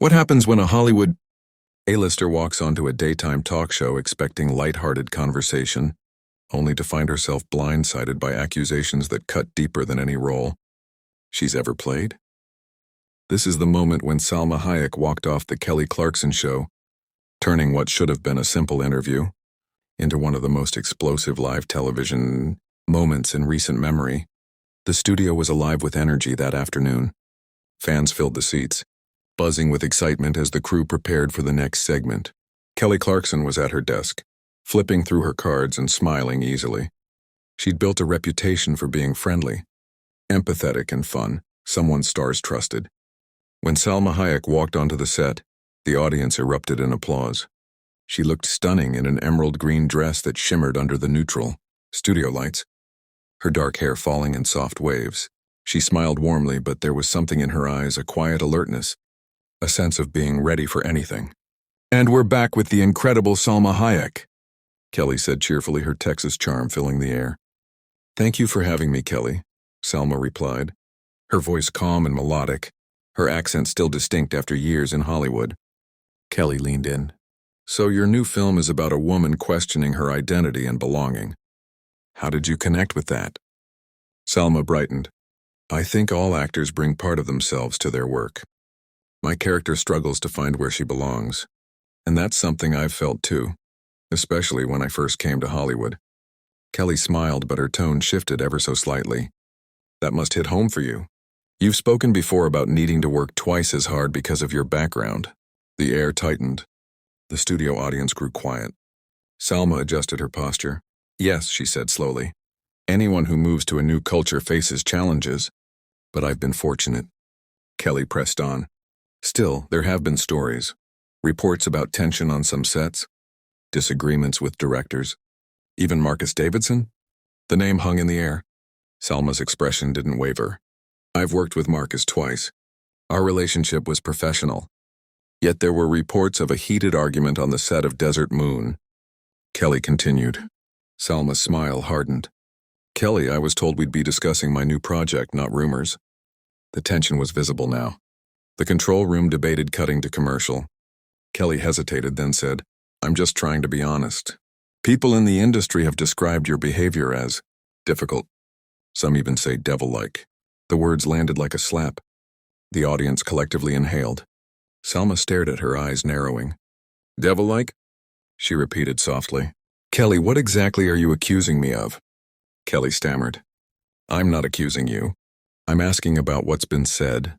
What happens when a Hollywood A-lister walks onto a daytime talk show expecting lighthearted conversation, only to find herself blindsided by accusations that cut deeper than any role she's ever played? This is the moment when Salma Hayek walked off the Kelly Clarkson Show, turning what should have been a simple interview into one of the most explosive live television moments in recent memory. The studio was alive with energy that afternoon. Fans filled the seats, buzzing with excitement as the crew prepared for the next segment. Kelly Clarkson was at her desk, flipping through her cards and smiling easily. She'd built a reputation for being friendly, empathetic and fun, someone stars trusted. When Salma Hayek walked onto the set, the audience erupted in applause. She looked stunning in an emerald green dress that shimmered under the neutral studio lights, her dark hair falling in soft waves. She smiled warmly, but there was something in her eyes, a quiet alertness, a sense of being ready for anything. "And we're back with the incredible Salma Hayek," Kelly said cheerfully, her Texas charm filling the air. "Thank you for having me, Kelly," Salma replied, her voice calm and melodic, her accent still distinct after years in Hollywood. Kelly leaned in. "So your new film is about a woman questioning her identity and belonging. How did you connect with that?" Salma brightened. "I think all actors bring part of themselves to their work. My character struggles to find where she belongs, and that's something I've felt too, especially when I first came to Hollywood." Kelly smiled, but her tone shifted ever so slightly. "That must hit home for you. You've spoken before about needing to work twice as hard because of your background." The air tightened. The studio audience grew quiet. Salma adjusted her posture. "Yes," she said slowly. "Anyone who moves to a new culture faces challenges, but I've been fortunate." Kelly pressed on. "Still, there have been stories. Reports about tension on some sets, disagreements with directors, even Marcus Davidson?" The name hung in the air. Salma's expression didn't waver. "I've worked with Marcus twice. Our relationship was professional. Yet there were reports of a heated argument on the set of Desert Moon." Kelly continued. Salma's smile hardened. "Kelly, I was told we'd be discussing my new project, not rumors." The tension was visible now. The control room debated cutting to commercial. Kelly hesitated, then said, "I'm just trying to be honest. People in the industry have described your behavior as difficult. Some even say devil-like." The words landed like a slap. The audience collectively inhaled. Salma stared at her, eyes narrowing. "Devil-like?" she repeated softly. "Kelly, what exactly are you accusing me of?" Kelly stammered. "I'm not accusing you. I'm asking about what's been said,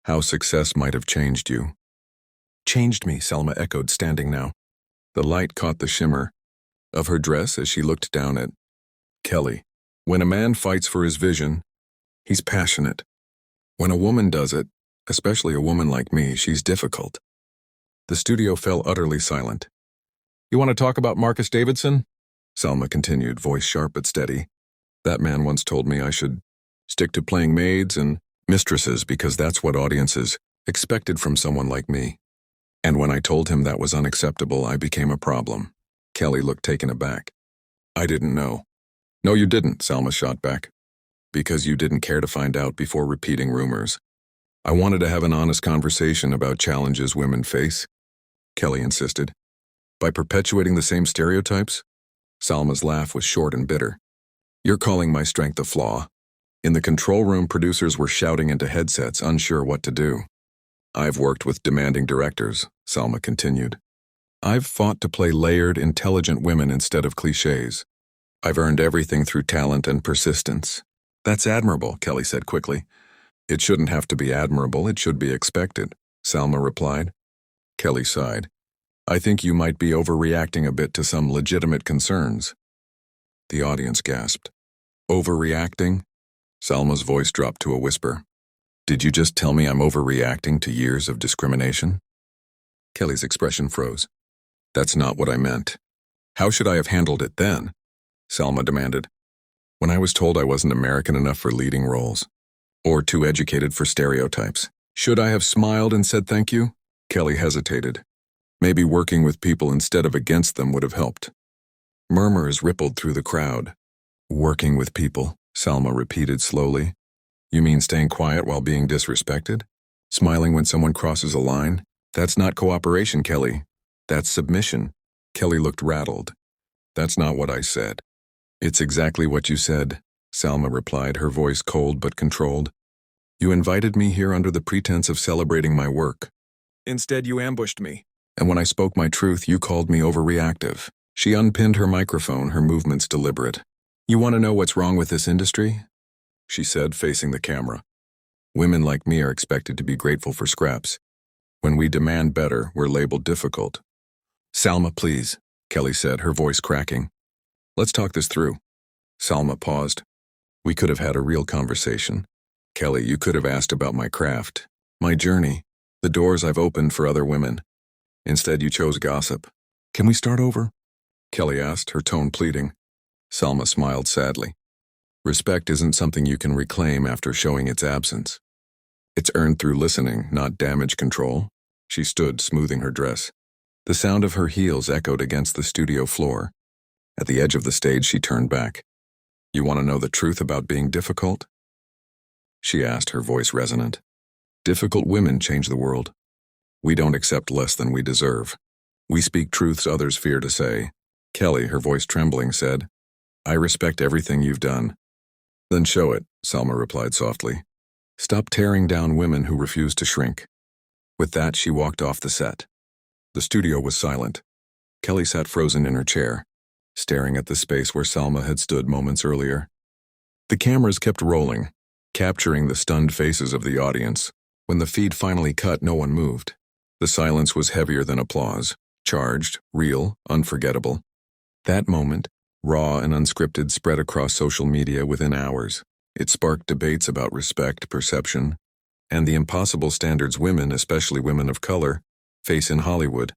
how success might have changed you." "Changed me," Salma echoed, standing now. The light caught the shimmer of her dress as she looked down at Kelly. "When a man fights for his vision, he's passionate. When a woman does it, especially a woman like me, she's difficult." The studio fell utterly silent. "You want to talk about Marcus Davidson?" Salma continued, voice sharp but steady. "That man once told me I should stick to playing maids and mistresses because that's what audiences expected from someone like me. And when I told him that was unacceptable, I became a problem." Kelly looked taken aback. "I didn't know." "No, you didn't," Salma shot back. "Because you didn't care to find out before repeating rumors. I wanted to have an honest conversation about challenges women face," Kelly insisted. "By perpetuating the same stereotypes?" Salma's laugh was short and bitter. "You're calling my strength a flaw." In the control room, producers were shouting into headsets, unsure what to do. "I've worked with demanding directors," Salma continued. "I've fought to play layered, intelligent women instead of cliches. I've earned everything through talent and persistence." "That's admirable," Kelly said quickly. "It shouldn't have to be admirable, it should be expected," Salma replied. Kelly sighed. "I think you might be overreacting a bit to some legitimate concerns." The audience gasped. "Overreacting?" Salma's voice dropped to a whisper. "Did you just tell me I'm overreacting to years of discrimination?" Kelly's expression froze. "That's not what I meant." "How should I have handled it then?" Salma demanded. "When I was told I wasn't American enough for leading roles, or too educated for stereotypes, should I have smiled and said thank you?" Kelly hesitated. "Maybe working with people instead of against them would have helped." Murmurs rippled through the crowd. "Working with people," Salma repeated slowly. "You mean staying quiet while being disrespected? Smiling when someone crosses a line? That's not cooperation, Kelly. That's submission. Kelly looked rattled. That's not what I said. It's exactly what you said, Salma replied, her voice cold but controlled. You invited me here under the pretense of celebrating my work. Instead, you ambushed me. And when I spoke my truth, you called me overreactive. She unpinned her microphone, her movements deliberate. You want to know what's wrong with this industry? She said, facing the camera. Women like me are expected to be grateful for scraps. When we demand better, we're labeled difficult. Salma, please, Kelly said, her voice cracking. Let's talk this through. Salma paused. We could have had a real conversation. Kelly, you could have asked about my craft, my journey, the doors I've opened for other women. Instead, you chose gossip. Can we start over? Kelly asked, her tone pleading. Salma smiled sadly. Respect isn't something you can reclaim after showing its absence. It's earned through listening, not damage control. She stood, smoothing her dress. The sound of her heels echoed against the studio floor. At the edge of the stage, she turned back. You want to know the truth about being difficult? She asked, her voice resonant. Difficult women change the world. We don't accept less than we deserve. We speak truths others fear to say. Kelly, her voice trembling, said, I respect everything you've done. Then show it, Salma replied softly. Stop tearing down women who refuse to shrink. With that, she walked off the set. The studio was silent. Kelly sat frozen in her chair, staring at the space where Salma had stood moments earlier. The cameras kept rolling, capturing the stunned faces of the audience. When the feed finally cut, no one moved. The silence was heavier than applause, charged, real, unforgettable. That moment, raw and unscripted, spread across social media within hours. It sparked debates about respect, perception, and the impossible standards women, especially women of color, face in Hollywood.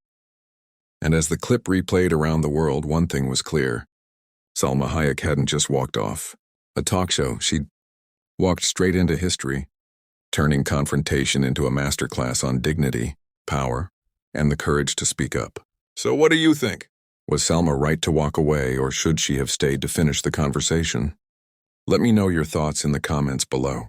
And as the clip replayed around the world, one thing was clear. Salma Hayek hadn't just walked off a talk show. She'd walked straight into history, turning confrontation into a masterclass on dignity, power, and the courage to speak up. So what do you think? Was Salma right to walk away, or should she have stayed to finish the conversation? Let me know your thoughts in the comments below.